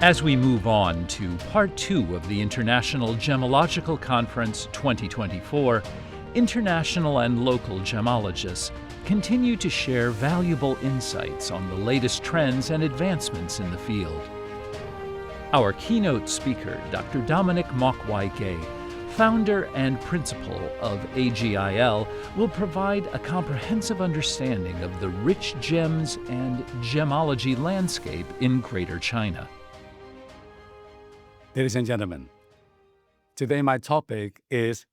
As we move on to Part 2 of the International Gemmological Conference 2024, international and local gemmologists continue to share valuable insights on the latest trends and advancements in the field. Our keynote speaker, Dr. Dominic Mok Wai-kei, founder and principal of AGIL, will provide a comprehensive understanding of the rich gems and gemmology landscape in Greater China. Ladies and gentlemen, today my topic is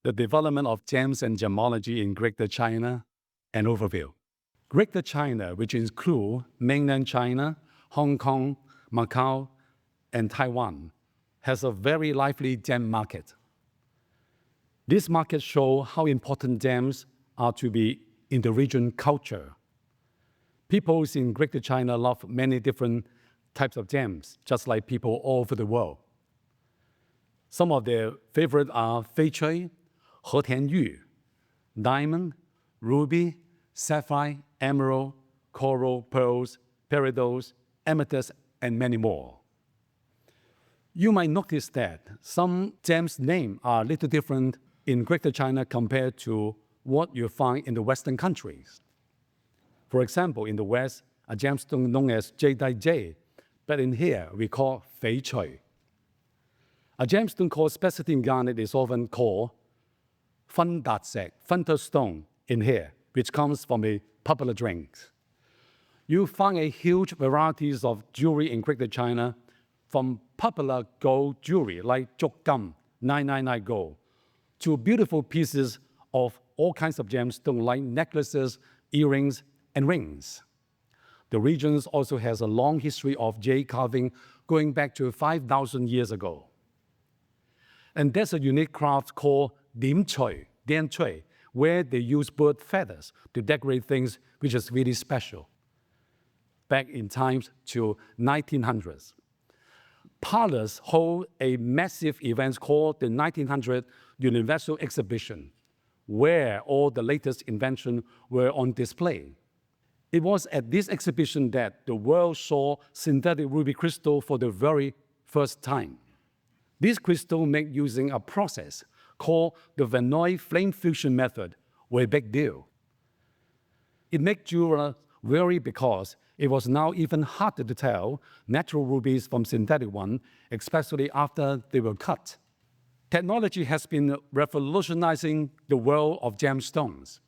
the development of gems and gemmology in Greater China, an overview. Greater China, which includes mainland China, Hong Kong, Macau, and Taiwan, has a very lively gem market. This market shows how important gems are to be in the region culture. People in Greater China love many different types of gems, just like people all over the world. Some of their favorites are fei-chui, he-tian-yu, diamond, ruby, sapphire, emerald, coral, pearls, peridots, amethyst, and many more. You might notice that some gems' names are a little different in Greater China compared to what you find in the Western countries. For example, in the West, a gemstone known as jadeite, but in here we call fei-chui. A gemstone called specialty garnet is often called thunderstone in here, which comes from a popular drink. You find a huge varieties of jewelry in Greater China, from popular gold jewelry like zhoukgam, 999 gold, to beautiful pieces of all kinds of gemstones like necklaces, earrings, and rings. The region also has a long history of jade carving going back to 5,000 years ago. And there's a unique craft called diancui, where they use bird feathers to decorate things, which is really special. Back in times to 1900s. Palace hold a massive event called the 1900 Universal Exhibition, where all the latest inventions were on display. It was at this exhibition that the world saw synthetic ruby crystal for the very first time. This crystal made using a process called the Verneuil flame fusion method were a big deal. It made jewelers worry because it was now even harder to tell natural rubies from synthetic ones, especially after they were cut. Technology has been revolutionizing the world of gemstones.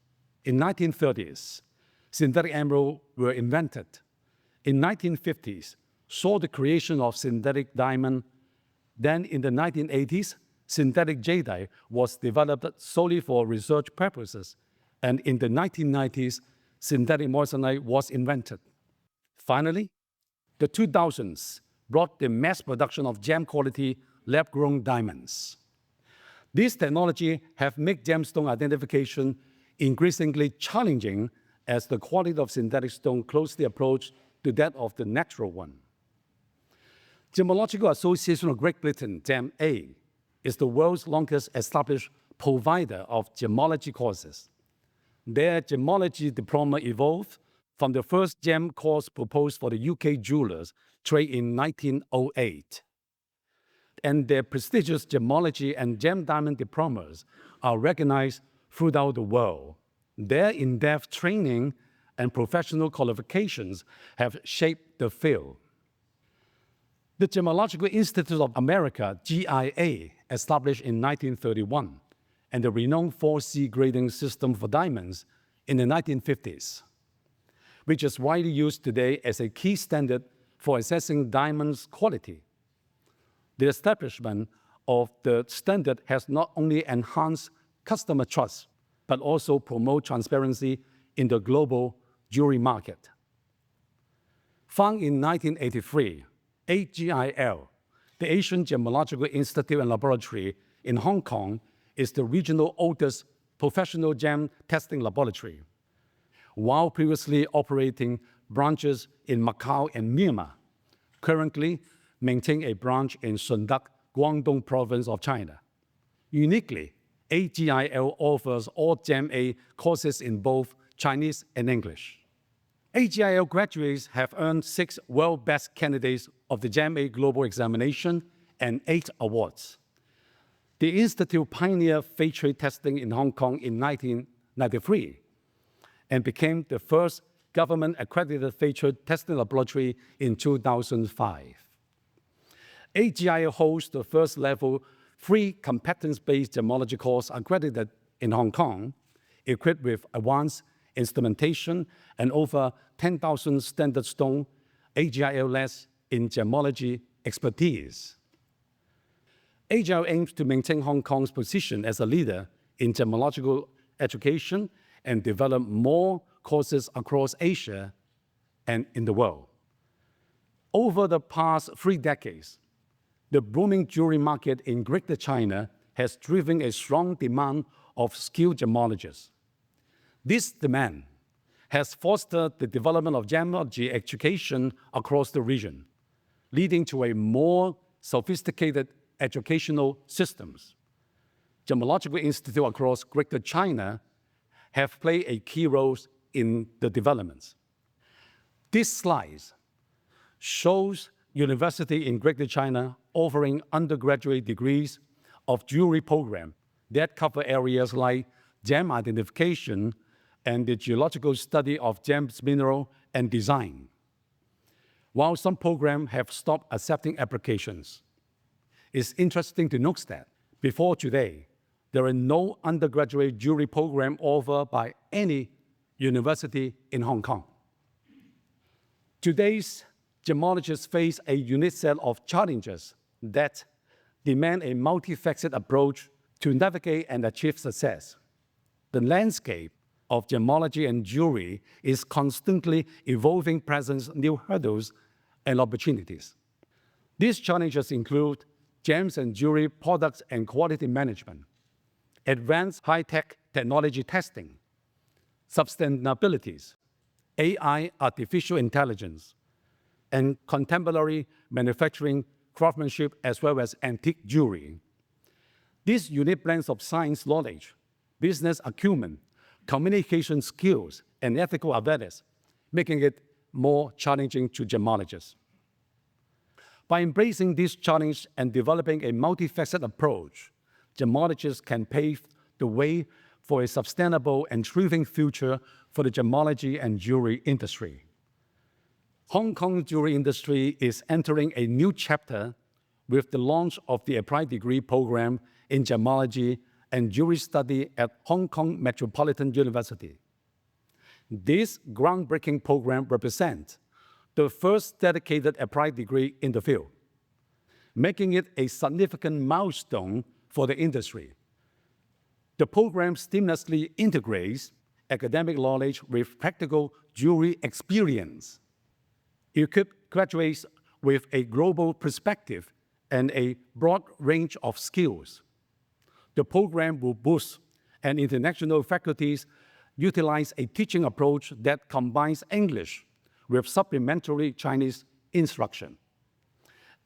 In 1930s, synthetic emeralds were invented. In 1950s, saw the creation of synthetic diamond. Then in the 1980s, synthetic jadeite was developed solely for research purposes. And in the 1990s, synthetic moissanite was invented. Finally, the 2000s brought the mass production of gem-quality lab-grown diamonds. This technology have made gemstone identification increasingly challenging as the quality of synthetic stone closely approached to that of the natural one. Gemmological Association of Great Britain, GEM-A, is the world's longest established provider of gemmology courses. Their gemmology diploma evolved from the first gem course proposed for the UK jewelers trade in 1908. And their prestigious gemmology and gem diamond diplomas are recognized throughout the world. Their in-depth training and professional qualifications have shaped the field. The Gemmological Institute of America, GIA, established in 1931, and the renowned 4C grading system for diamonds in the 1950s, which is widely used today as a key standard for assessing diamonds' quality. The establishment of the standard has not only enhanced customer trust, but also promote transparency in the global jewelry market. Founded in 1983, AGIL, the Asian Gemmological Institute and Laboratory in Hong Kong, is the regional oldest professional gem testing laboratory. While previously operating branches in Macau and Myanmar, currently maintain a branch in Shundak, Guangdong province of China. Uniquely, AGIL offers all GEM-A courses in both Chinese and English. AGIL graduates have earned 6 World Best Candidates of the GEM-A Global Examination and 8 awards. The Institute pioneered fake trade testing in Hong Kong in 1993 and became the first government-accredited fake trade testing laboratory in 2005. AGIL hosts the first-level free competence-based gemmology course accredited in Hong Kong, equipped with advanced instrumentation and over 10,000 standard stone AGIL labs in gemmology expertise. AGIL aims to maintain Hong Kong's position as a leader in gemmological education and develop more courses across Asia and in the world. Over the past 3 decades, the booming jewelry market in Greater China has driven a strong demand of skilled gemmologists. This demand has fostered the development of gemmology education across the region, leading to a more sophisticated educational systems. Gemmological institutes across Greater China have played a key role in the developments. This slide shows universities in Greater China offering undergraduate degrees of jewelry program that cover areas like gem identification and the geological study of gems, mineral, and design. While some programs have stopped accepting applications, it's interesting to note that before today, there are no undergraduate jewelry program offered by any university in Hong Kong. Today's gemmologists face a unique set of challenges that demand a multifaceted approach to navigate and achieve success. The landscape of gemmology and jewelry is constantly evolving, presents new hurdles and opportunities. These challenges include gems and jewelry products and quality management, advanced high-tech technology testing, sustainability, AI, artificial intelligence, and contemporary manufacturing, craftsmanship, as well as antique jewelry. These unique blends of science knowledge, business acumen, communication skills, and ethical awareness, making it more challenging to gemmologists. By embracing this challenge and developing a multifaceted approach, gemmologists can pave the way for a sustainable and thriving future for the gemmology and jewelry industry. Hong Kong's jewelry industry is entering a new chapter with the launch of the Applied Degree Program in Gemmology and Jewelry Study at Hong Kong Metropolitan University. This groundbreaking program represents the first dedicated applied degree in the field, making it a significant milestone for the industry. The program seamlessly integrates academic knowledge with practical jewelry experience. Equip graduates with a global perspective and a broad range of skills. The program will boost, and international faculties utilize a teaching approach that combines English with supplementary Chinese instruction,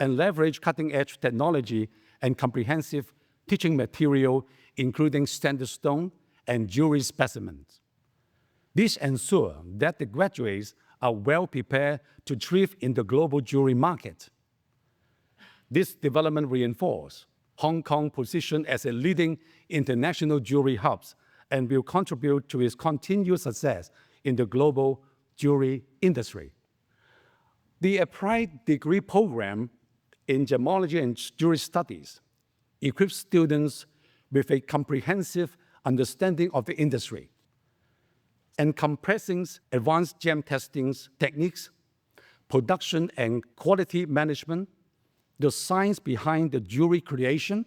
and leverage cutting-edge technology and comprehensive teaching material, including standard stone and jewelry specimens. This ensures that the graduates are well prepared to thrive in the global jewelry market. This development reinforces Hong Kong's position as a leading international jewelry hub and will contribute to its continued success in the global jewelry industry. The Applied Degree Program in Gemmology and Jewelry Studies equips students with a comprehensive understanding of the industry, encompassing advanced gem testing techniques, production and quality management, the science behind the jewelry creation,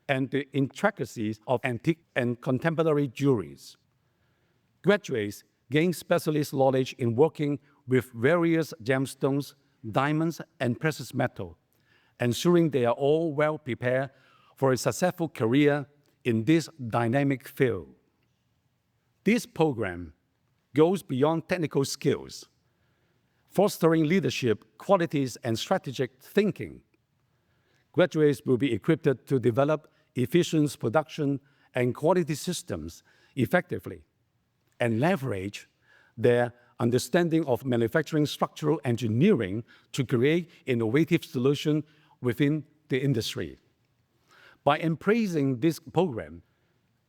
and the intricacies of antique and contemporary jewelries. Graduates gain specialist knowledge in working with various gemstones, diamonds, and precious metal, ensuring they are all well prepared for a successful career in this dynamic field. This program goes beyond technical skills, fostering leadership qualities and strategic thinking. Graduates will be equipped to develop efficient production and quality systems effectively and leverage their understanding of manufacturing structural engineering to create innovative solutions within the industry. By embracing this program,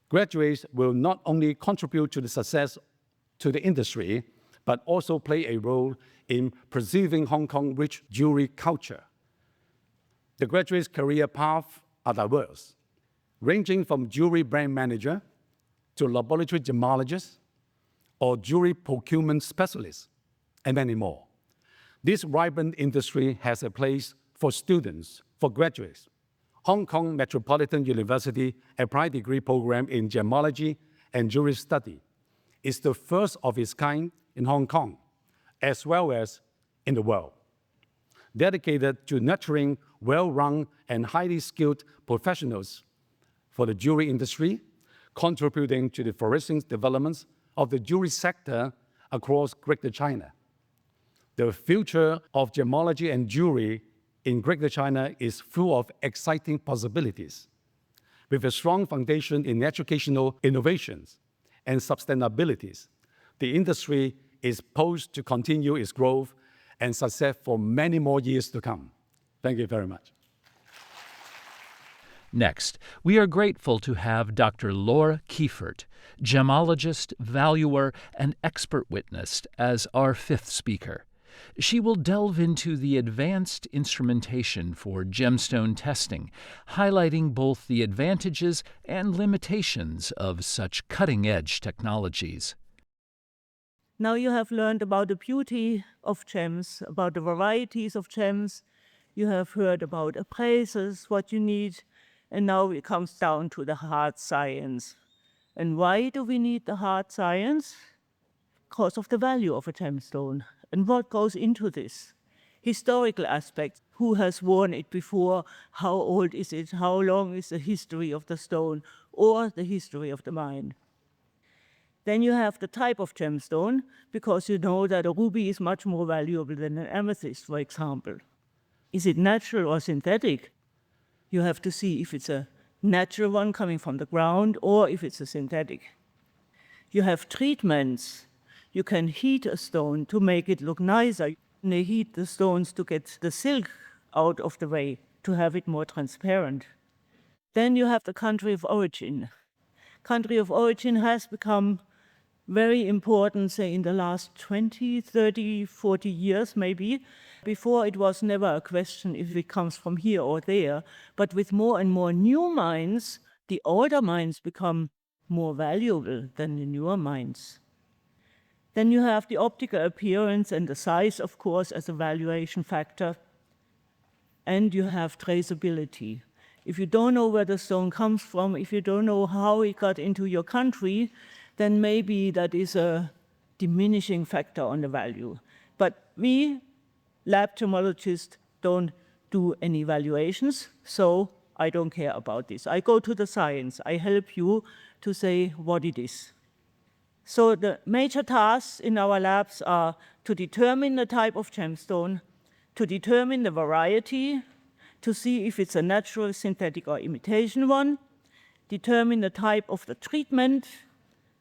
graduates will not only contribute to the success to the industry, but also play a role in preserving Hong Kong's rich jewelry culture. The graduates' career paths are diverse, ranging from jewelry brand manager to laboratory gemmologist or jewelry procurement specialist, and many more. This vibrant industry has a place for students, for graduates. Hong Kong Metropolitan University Applied Degree Program in Gemmology and Jewelry Study is the first of its kind in Hong Kong, as well as in the world, dedicated to nurturing well-run and highly skilled professionals for the jewelry industry, contributing to the flourishing developments of the jewelry sector across Greater China. The future of gemmology and jewelry in Greater China is full of exciting possibilities. With a strong foundation in educational innovations and sustainabilities, the industry is poised to continue its growth and success for many more years to come. Thank you very much. Next, we are grateful to have Dr. Lore Kiefert, gemmologist, valuer, and expert witness, as our fifth speaker. She will delve into the advanced instrumentation for gemstone testing, highlighting both the advantages and limitations of such cutting-edge technologies. Now you have learned about the beauty of gems, about the varieties of gems. You have heard about appraisals, what you need, and now it comes down to the hard science. And why do we need the hard science? Because of the value of a gemstone. And what goes into this? Historical aspects. Who has worn it before? How old is it? How long is the history of the stone or the history of the mine? Then you have the type of gemstone, because you know that a ruby is much more valuable than an amethyst, for example. Is it natural or synthetic? You have to see if it's a natural one coming from the ground or if it's a synthetic. You have treatments. You can heat a stone to make it look nicer. They heat the stones to get the silk out of the way, to have it more transparent. Then you have the country of origin. Country of origin has become very important, say, in the last 20, 30, 40 years, maybe. Before, it was never a question if it comes from here or there. But with more and more new mines, the older mines become more valuable than the newer mines. Then you have the optical appearance and the size, of course, as a valuation factor. And you have traceability. If you don't know where the stone comes from, if you don't know how it got into your country, then maybe that is a diminishing factor on the value. But we, lab gemmologists, don't do any valuations, so I don't care about this. I go to the science. I help you to say what it is. So the major tasks in our labs are to determine the type of gemstone, to determine the variety, to see if it's a natural, synthetic, or imitation one, determine the type of the treatment,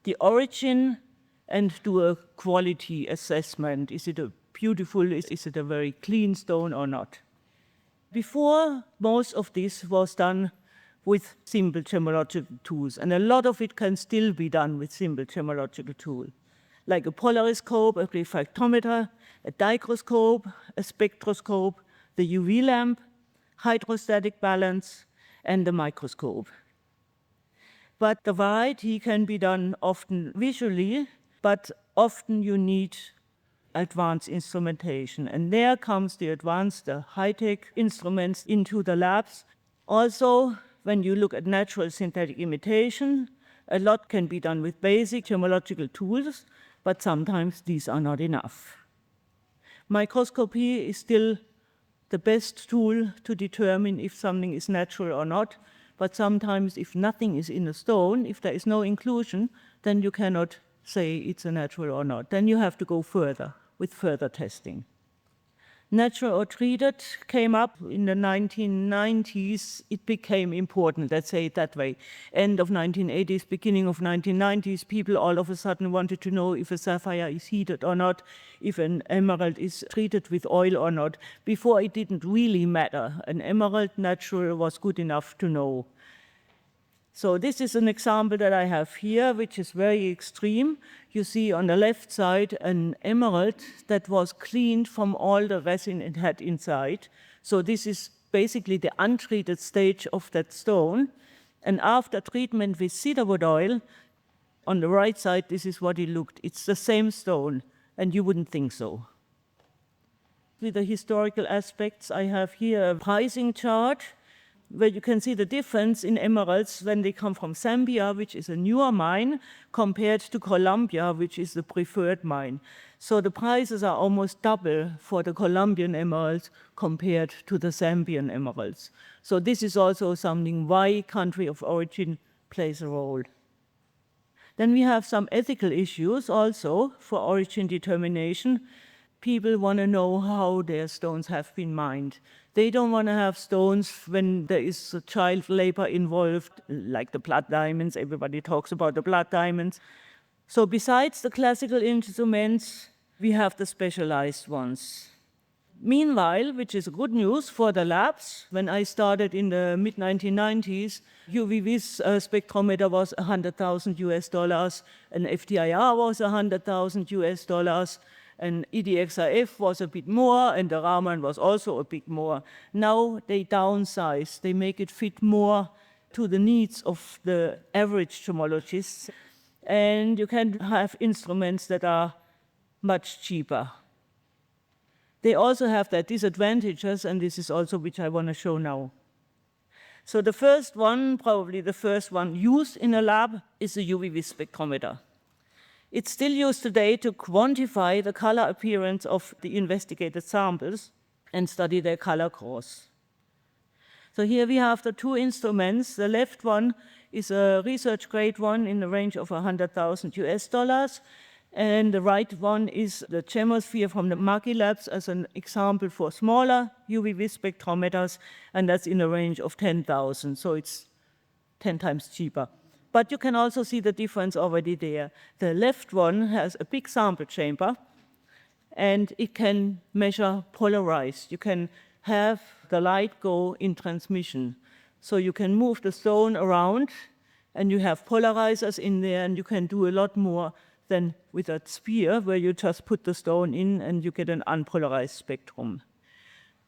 the origin, and do a quality assessment. Is it a beautiful, is it a very clean stone or not? Before, most of this was done with simple gemmological tools, and a lot of it can still be done with simple gemmological tools, like a polariscope, a refractometer, a dichroscope, a spectroscope, the UV lamp, hydrostatic balance, and the microscope. But the variety can be done often visually, but often you need advanced instrumentation. And there comes the advanced, the high-tech instruments into the labs. Also, when you look at natural synthetic imitation, a lot can be done with basic gemmological tools, but sometimes these are not enough. Microscopy is still the best tool to determine if something is natural or not, but sometimes if nothing is in a stone, if there is no inclusion, then you cannot say it's a natural or not. Then you have to go further with further testing. natural or treated came up in the 1990s. It became important, let's say it that way. End of 1980s, beginning of 1990s, people all of a sudden wanted to know if a sapphire is heated or not, if an emerald is treated with oil or not. Before, it didn't really matter. An emerald natural was good enough to know. So this is an example that I have here, which is very extreme. You see on the left side an emerald that was cleaned from all the resin it had inside. So this is basically the untreated stage of that stone. And after treatment with cedarwood oil, on the right side, this is what it looked. It's the same stone, and you wouldn't think so. With the historical aspects, I have here a pricing chart where you can see the difference in emeralds when they come from Zambia, which is a newer mine, compared to Colombia, which is the preferred mine. So the prices are almost double for the Colombian emeralds compared to the Zambian emeralds. So this is also something why country of origin plays a role. Then we have some ethical issues also for origin determination. People want to know how their stones have been mined. They don't want to have stones when there is child labor involved, like the blood diamonds. Everybody talks about the blood diamonds. So besides the classical instruments, we have the specialized ones. Meanwhile, which is good news for the labs, when I started in the mid-1990s, UV-Vis spectrometer was $100,000, and FTIR was $100,000, and EDXRF was a bit more, and the Raman was also a bit more. Now they downsize, they make it fit more to the needs of the average gemmologists, and you can have instruments that are much cheaper. They also have their disadvantages, and this is also which I want to show now. So the first one, probably the first one used in a lab, is the UV-Vis spectrometer. It's still used today to quantify the color appearance of the investigated samples and study their color course. So here we have the two instruments. The left one is a research grade one in the range of $100,000, and the right one is the Gemmosphere from the Maki Labs as an example for smaller UV-Vis spectrometers, and that's in the range of 10,000, so it's 10 times cheaper. But you can also see the difference already there. The left one has a big sample chamber, and it can measure polarized. You can have the light go in transmission. So you can move the stone around, and you have polarizers in there, and you can do a lot more than with a sphere, where you just put the stone in and you get an unpolarized spectrum.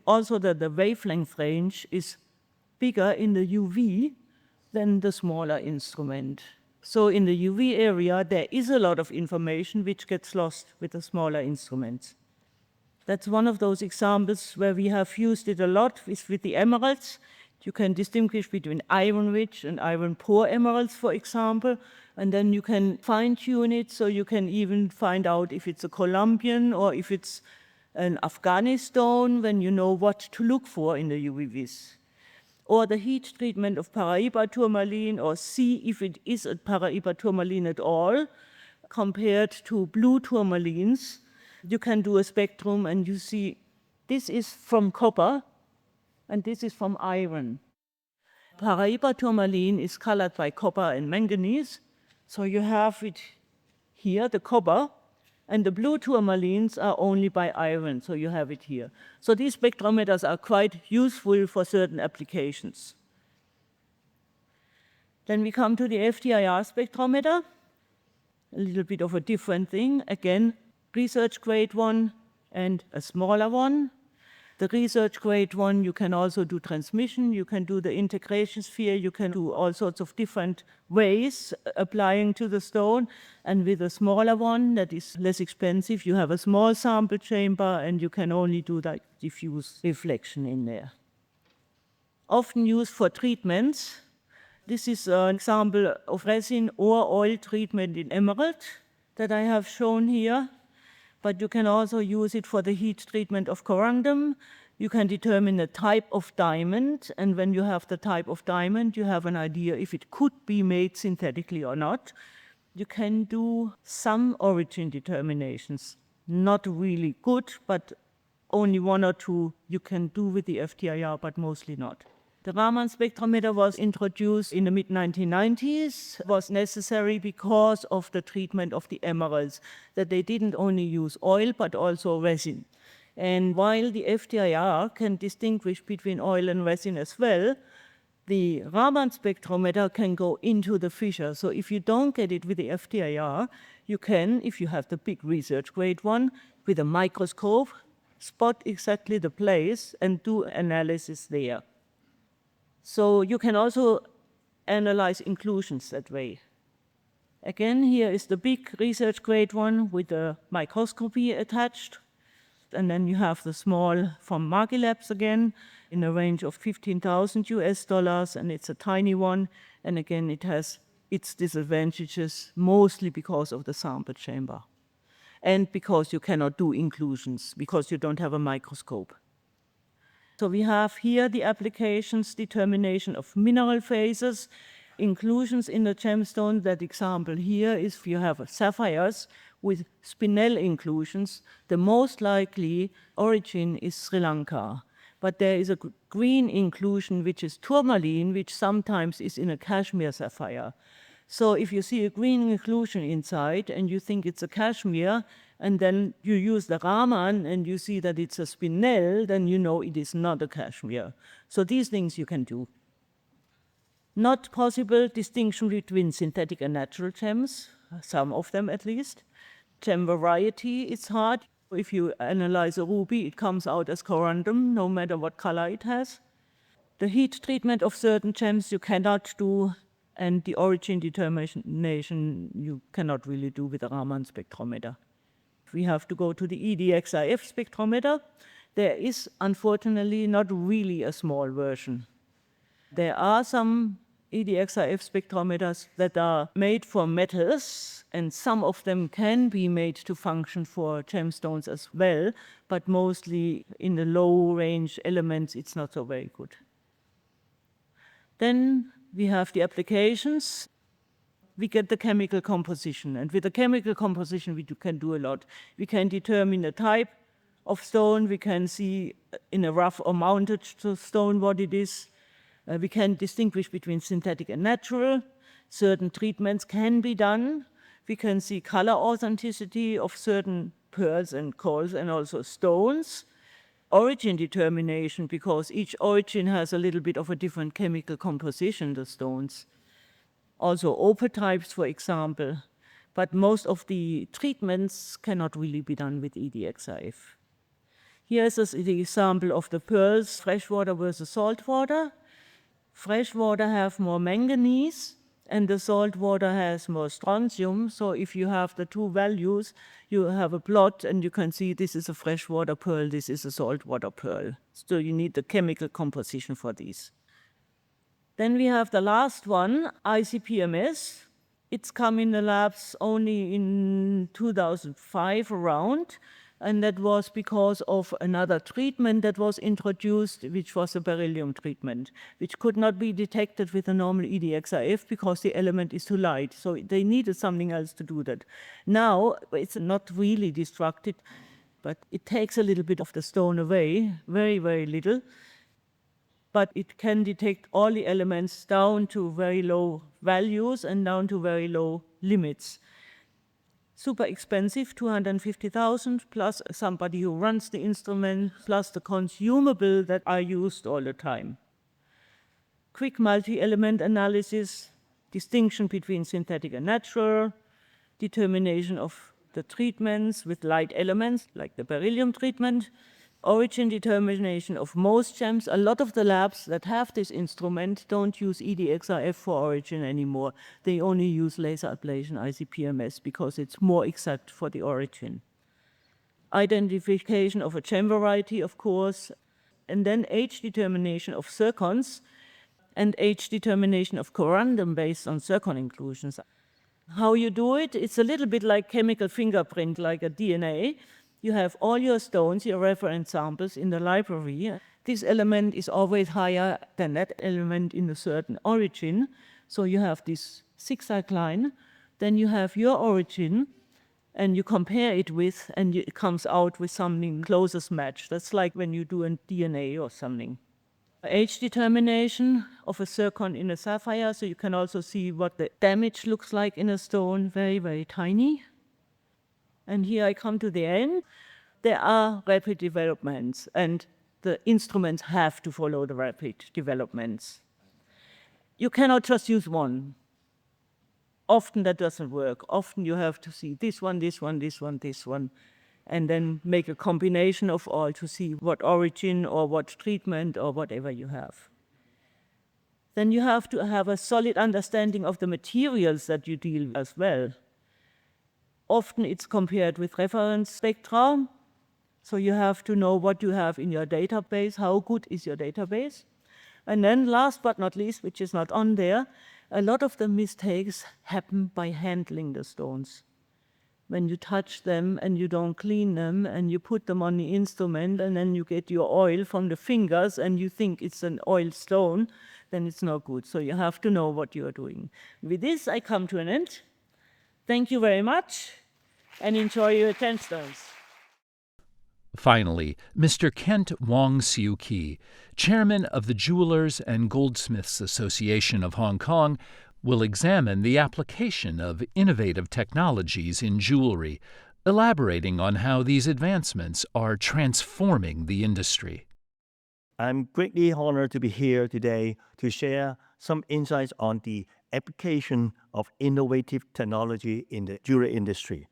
Also, the wavelength range is bigger in the UV than the smaller instrument. So in the UV area, there is a lot of information which gets lost with the smaller instruments. That's one of those examples where we have used it a lot with the emeralds. You can distinguish between iron-rich and iron-poor emeralds, for example, and then you can fine-tune it so you can even find out if it's a Colombian or if it's an Afghani stone when you know what to look for in the UV-Vis. Or the heat treatment of Paraíba tourmaline, or see if it is a Paraíba tourmaline at all, compared to blue tourmalines. You can do a spectrum and you see this is from copper and this is from iron. Paraíba tourmaline is colored by copper and manganese, so you have it here, the copper, and the blue tourmalines are only by iron, so you have it here. So these spectrometers are quite useful for certain applications. Then we come to the FTIR spectrometer, a little bit of a different thing. Again, research grade one and a smaller one. The research grade one, you can also do transmission, you can do the integration sphere, you can do all sorts of different ways applying to the stone. And with a smaller one that is less expensive, you have a small sample chamber and you can only do that diffuse reflection in there. Often used for treatments. This is an example of resin or oil treatment in emerald that I have shown here. But you can also use it for the heat treatment of corundum. You can determine the type of diamond, and when you have the type of diamond, you have an idea if it could be made synthetically or not. You can do some origin determinations. Not really good, but only one or two you can do with the FTIR, but mostly not. The Raman spectrometer was introduced in the mid-1990s, was necessary because of the treatment of the emeralds, that they didn't only use oil, but also resin. And while the FTIR can distinguish between oil and resin as well, the Raman spectrometer can go into the fissure. So if you don't get it with the FTIR, you can, if you have the big research grade one, with a microscope, spot exactly the place and do analysis there. So you can also analyze inclusions that way. Again, here is the big research grade one with the microscopy attached. And then you have the small from Margi Labs again in a range of $15,000, and it's a tiny one. And again, it has its disadvantages, mostly because of the sample chamber and because you cannot do inclusions, because you don't have a microscope. So we have here the applications, determination of mineral phases, inclusions in the gemstone. That example here is if you have sapphires with spinel inclusions, the most likely origin is Sri Lanka. But there is a green inclusion, which is tourmaline, which sometimes is in a Kashmir sapphire. So if you see a green inclusion inside and you think it's a Kashmir, and then you use the Raman and you see that it's a spinel, then you know it is not a Kashmir. So these things you can do. Not possible distinction between synthetic and natural gems, some of them at least. Gem variety, it's hard. If you analyze a ruby, it comes out as corundum, no matter what color it has. The heat treatment of certain gems you cannot do, and the origin determination you cannot really do with a Raman spectrometer. We have to go to the EDXIF spectrometer. There is, unfortunately, not really a small version. There are some EDXIF spectrometers that are made for metals, and some of them can be made to function for gemstones as well, but mostly in the low-range elements, it's not so very good. Then we have the applications. We get the chemical composition, and with the chemical composition we can do a lot. We can determine the type of stone, we can see in a rough or mounted stone what it is. We can distinguish between synthetic and natural. Certain treatments can be done. We can see color authenticity of certain pearls and corals and also stones. Origin determination, because each origin has a little bit of a different chemical composition, the stones. Also opatypes, for example, but most of the treatments cannot really be done with EDXIF. Here's the example of the pearls, freshwater versus saltwater. Freshwater have more manganese, and the saltwater has more strontium. So if you have the two values, you have a plot, and you can see this is a freshwater pearl, this is a saltwater pearl. So you need the chemical composition for these. Then we have the last one, ICP-MS. It's come in the labs only in 2005 around, and that was because of another treatment that was introduced, which was a beryllium treatment, which could not be detected with a normal EDXIF because the element is too light. So they needed something else to do that. Now, it's not really destructive, but it takes a little bit of the stone away, very, very little. But it can detect all the elements down to very low values and down to very low limits. Super expensive, 250,000, plus somebody who runs the instrument, plus the consumable that are used all the time. Quick multi-element analysis, distinction between synthetic and natural, determination of the treatments with light elements, like the beryllium treatment, origin determination of most gems. A lot of the labs that have this instrument don't use EDXIF for origin anymore. They only use laser ablation ICP-MS because it's more exact for the origin. Identification of a gem variety, of course, and then age determination of zircons and age determination of corundum based on zircon inclusions. How you do it, it's a little bit like chemical fingerprint, like a DNA. You have all your stones, your reference samples in the library. This element is always higher than that element in a certain origin. So you have this zigzag line. Then you have your origin. and you compare it with, and it comes out with something closest match. That's like when you do a DNA or something. Age determination of a zircon in a sapphire, so you can also see what the damage looks like in a stone, very, very tiny. And here I come to the end. There are rapid developments, and the instruments have to follow the rapid developments. You cannot just use one. Often that doesn't work. Often you have to see this one, this one, this one, this one, and then make a combination of all to see what origin or what treatment or whatever you have. Then you have to have a solid understanding of the materials that you deal with as well. Often it's compared with reference spectra, so you have to know what you have in your database, how good is your database. And then last but not least, which is not on there, a lot of the mistakes happen by handling the stones. When you touch them and you don't clean them and you put them on the instrument and then you get your oil from the fingers and you think it's an oil stone, then it's not good. So you have to know what you are doing. With this, I come to an end. Thank you very much and enjoy your gemstones. Finally, Mr. Kent Wong Siu-kee, chairman of the Jewelers and Goldsmiths Association of Hong Kong, will examine the application of innovative technologies in jewelry, elaborating on how these advancements are transforming the industry. I'm greatly honored to be here today to share some insights on the application of innovative technology in the jewelry industry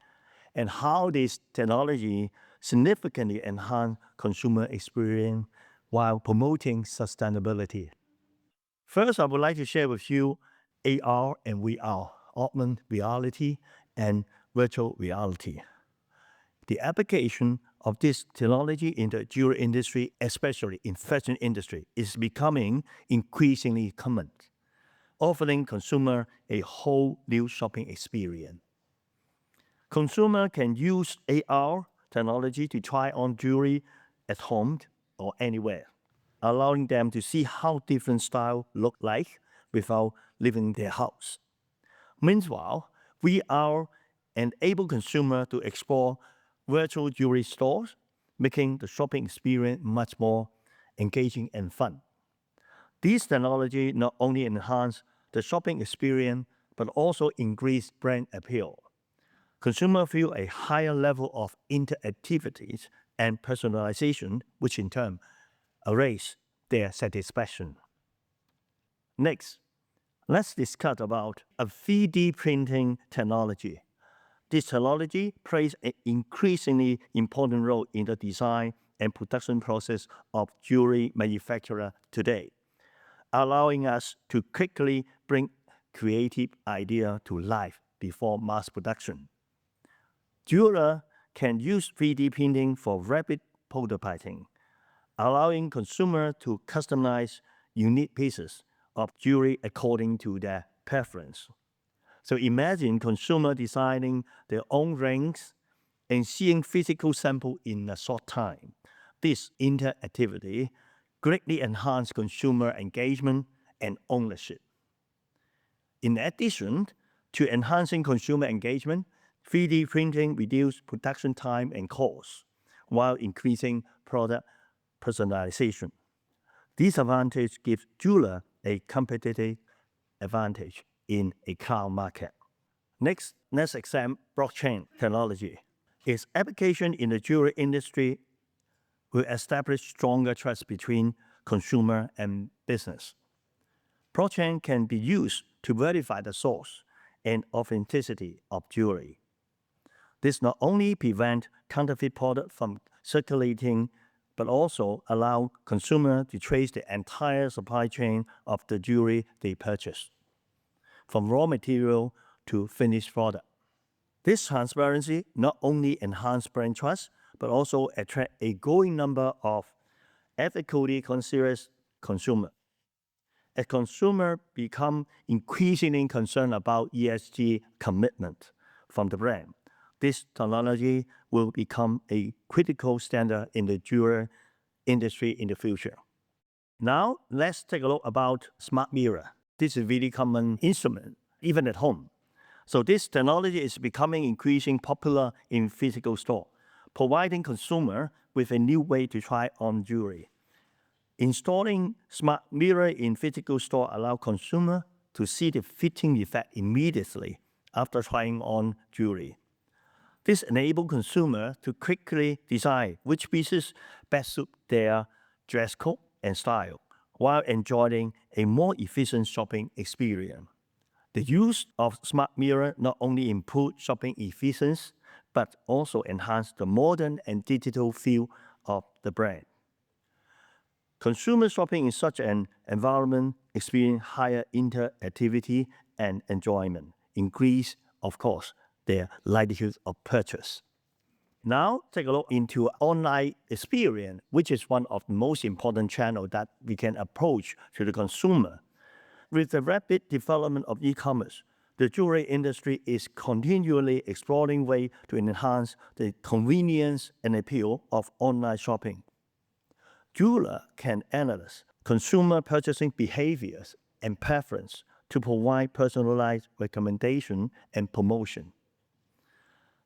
and how this technology significantly enhance consumer experience while promoting sustainability. First, I would like to share with you AR and VR, augmented reality and virtual reality. The application of this technology in the jewelry industry, especially in fashion industry, is becoming increasingly common, offering consumer a whole new shopping experience. Consumer can use AR technology to try on jewelry at home or anywhere, allowing them to see how different styles look like without leaving their house. Meanwhile, VR enable consumer to explore virtual jewelry stores, making the shopping experience much more engaging and fun. This technology not only enhance the shopping experience, but also increase brand appeal. Consumers feel a higher level of interactivity and personalization, which in turn raise their satisfaction. Next, let's discuss about a 3D printing technology. This technology plays an increasingly important role in the design and production process of jewelry manufacturer today, allowing us to quickly bring creative idea to life before mass production. Jewelers can use 3D printing for rapid prototyping, allowing consumers to customize unique pieces of jewelry according to their preference. So imagine consumers designing their own rings and seeing physical sample in a short time. This interactivity greatly enhances consumer engagement and ownership. In addition to enhancing consumer engagement, 3D printing reduces production time and costs, while increasing product personalization. This advantage gives jewelers a competitive advantage in a cloud market. Next, let's examine blockchain technology. Its application in the jewelry industry will establish stronger trust between consumer and business. Blockchain can be used to verify the source and authenticity of jewelry. This not only prevents counterfeit products from circulating, but also allows consumers to trace the entire supply chain of the jewelry they purchase, from raw material to finished product. This transparency not only enhances brand trust, but also attracts a growing number of ethically conscious consumers. As consumers become increasingly concerned about ESG commitment from the brand, this technology will become a critical standard in the jewelry industry in the future. Now, let's take a look about smart mirror. This is a really common instrument, even at home. So this technology is becoming increasingly popular in physical store, providing consumer with a new way to try on jewelry. Installing smart mirror in physical store allow consumer to see the fitting effect immediately after trying on jewelry. This enables consumer to quickly decide which pieces best suit their dress code and style, while enjoying a more efficient shopping experience. The use of smart mirror not only improves shopping efficiency, but also enhances the modern and digital feel of the brand. Consumer shopping in such an environment experience higher interactivity and enjoyment, increase, of course, their likelihood of purchase. Now, take a look into online experience, which is one of the most important channels that we can approach to the consumer. With the rapid development of e-commerce, the jewelry industry is continually exploring ways to enhance the convenience and appeal of online shopping. Jeweler can analyze consumer purchasing behaviors and preference to provide personalized recommendation and promotion.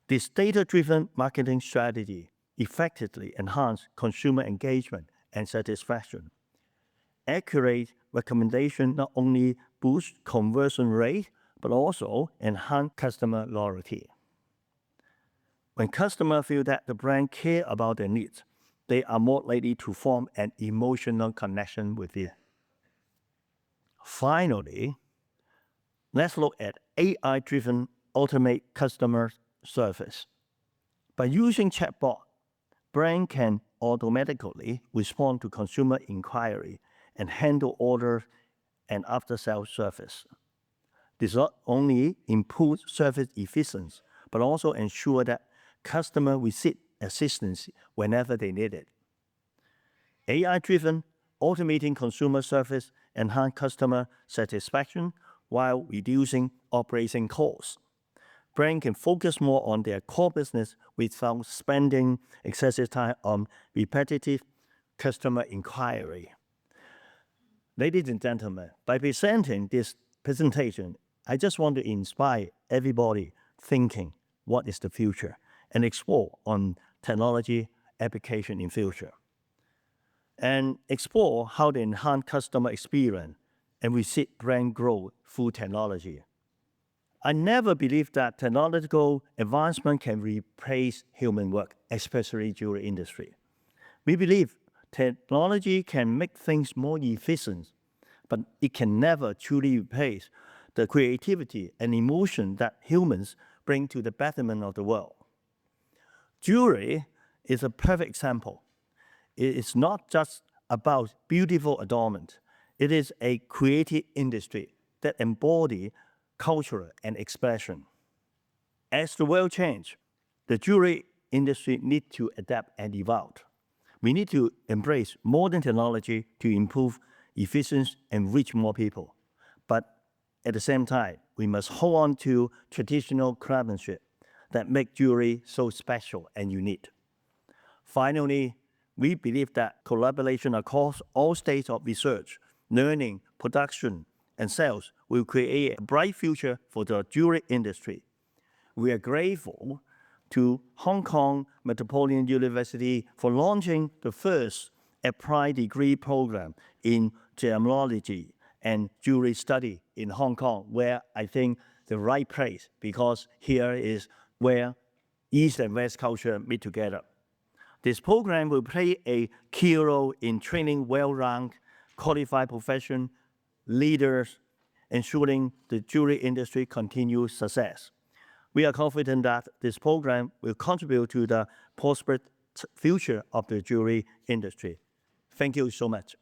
This data-driven marketing strategy effectively enhances consumer engagement and satisfaction. Accurate recommendation not only boosts conversion rate, but also enhance customer loyalty. When customers feel that the brand cares about their needs, they are more likely to form an emotional connection with it. Finally, let's look at AI-driven automated customer service. By using chatbot, brand can automatically respond to consumer inquiry and handle orders and after-sales service. This not only improves service efficiency, but also ensure that customers receive assistance whenever they need it. AI-driven automating consumer service enhance customer satisfaction while reducing operating costs. Brands can focus more on their core business without spending excessive time on repetitive customer inquiry. Ladies and gentlemen, by presenting this presentation, I just want to inspire everybody thinking what is the future and explore on technology application in future. And explore how to enhance customer experience and receive brand growth through technology. I never believed that technological advancement can replace human work, especially jewelry industry. We believe technology can make things more efficient, but it can never truly replace the creativity and emotion that humans bring to the betterment of the world. Jewelry is a perfect example. It is not just about beautiful adornment. It is a creative industry that embodies culture and expression. As the world changes, the jewelry industry needs to adapt and evolve. We need to embrace modern technology to improve efficiency and reach more people. But at the same time, we must hold on to traditional craftsmanship that make jewelry so special and unique. Finally, we believe that collaboration across all stages of research, learning, production, and sales will create a bright future for the jewelry industry. We are grateful to Hong Kong Metropolitan University for launching the first applied degree program in gemmology and jewelry study in Hong Kong, where I think the right place, because here is where East and West culture meet together. This program will play a key role in training well-rounded, qualified professional leaders, ensuring the jewelry industry continues success. We are confident that this program will contribute to the prosperous future of the jewelry industry. Thank you so much.